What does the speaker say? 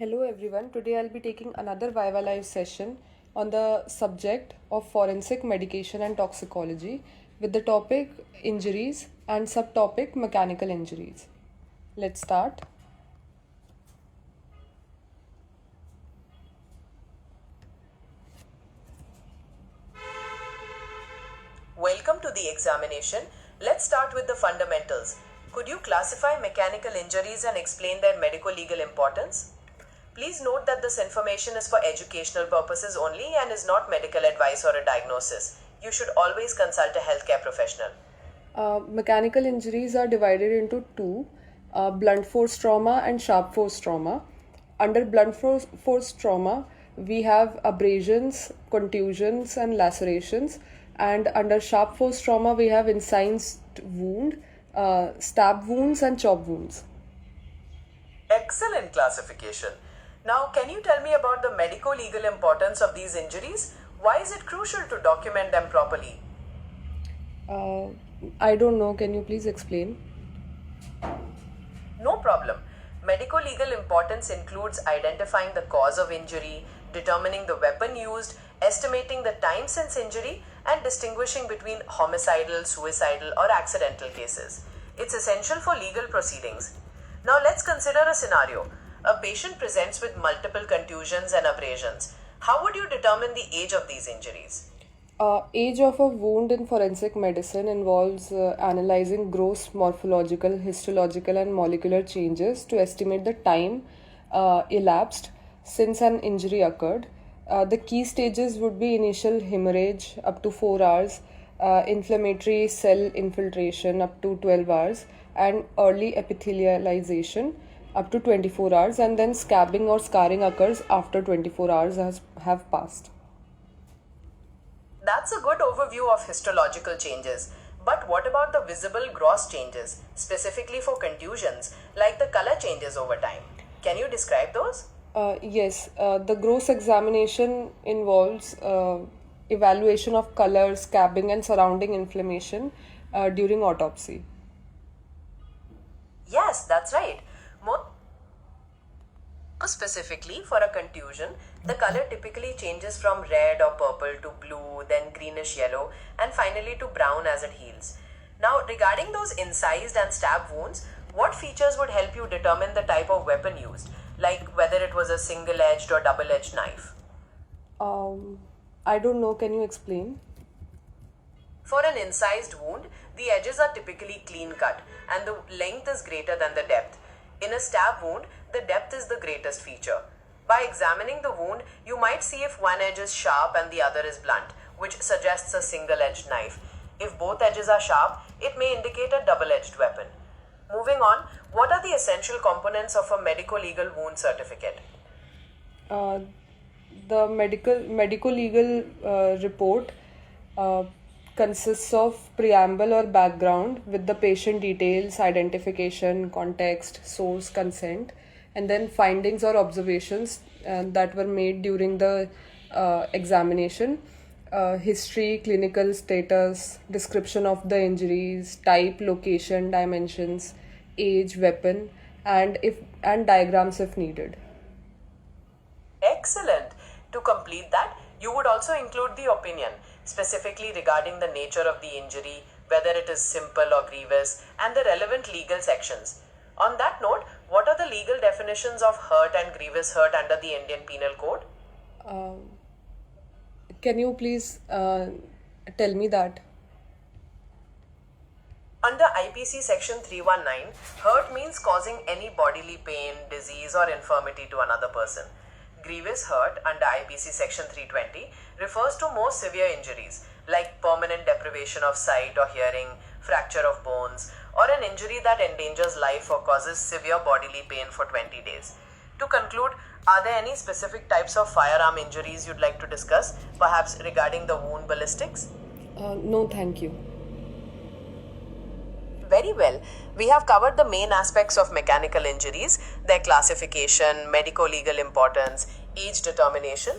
Hello everyone. Today I'll be taking another VivaLive session on the subject of forensic medication and toxicology with the topic injuries and subtopic mechanical injuries. Let's start. Welcome to the examination. Let's start with the fundamentals. Could you classify mechanical injuries and explain their medico-legal importance? Please note that this information is for educational purposes only and is not medical advice or a diagnosis. You should always consult a healthcare professional. Mechanical injuries are divided into two, blunt force trauma and sharp force trauma. Under blunt force trauma, we have abrasions, contusions, and lacerations. And under sharp force trauma, we have incised wound, stab wounds, and chop wounds. Excellent classification. Now, can you tell me about the medico-legal importance of these injuries? Why is it crucial to document them properly? I don't know. Can you please explain? No problem. Medico-legal importance includes identifying the cause of injury, determining the weapon used, estimating the time since injury, and distinguishing between homicidal, suicidal, or accidental cases. It's essential for legal proceedings. Now let's consider a scenario. A patient presents with multiple contusions and abrasions. How would you determine the age of these injuries? Age of a wound in forensic medicine involves analyzing gross morphological, histological, and molecular changes to estimate the time elapsed since an injury occurred. The key stages would be initial hemorrhage up to 4 hours, inflammatory cell infiltration up to 12 hours, and early epithelialization up to 24 hours, and then scabbing or scarring occurs after 24 hours have passed. That's a good overview of histological changes. But what about the visible gross changes, specifically for contusions, like the color changes over time? Can you describe those? Yes, the gross examination involves evaluation of color, scabbing, and surrounding inflammation during autopsy. Yes, that's right. More specifically, for a contusion, the color typically changes from red or purple to blue, then greenish yellow, and finally to brown as it heals. Now, regarding those incised and stab wounds, what features would help you determine the type of weapon used, like whether it was a single-edged or double-edged knife? I don't know. Can you explain? For an incised wound, the edges are typically clean cut and the length is greater than the depth. In a stab wound, the depth is the greatest feature. By examining the wound, you might see if one edge is sharp and the other is blunt, which suggests a single-edged knife. If both edges are sharp, it may indicate a double-edged weapon. Moving on, what are the essential components of a medico-legal wound certificate? The medico-legal report consists of preamble or background with the patient details, identification, context, source, consent, and then findings or observations that were made during the examination, history, clinical status, description of the injuries, type, location, dimensions, age, weapon, and diagrams if needed. Excellent. To complete that, you would also include the opinion, specifically regarding the nature of the injury, whether it is simple or grievous, and the relevant legal sections. On that note, what are the legal definitions of hurt and grievous hurt under the Indian Penal Code? Can you please tell me that? Under IPC section 319, hurt means causing any bodily pain, disease, or infirmity to another person. Grievous hurt under IPC section 320 refers to more severe injuries like permanent deprivation of sight or hearing, fracture of bones, or an injury that endangers life or causes severe bodily pain for 20 days. To conclude, are there any specific types of firearm injuries you'd like to discuss, perhaps regarding the wound ballistics? No, thank you. Very well. We have covered the main aspects of mechanical injuries, their classification, medico-legal importance, age determination,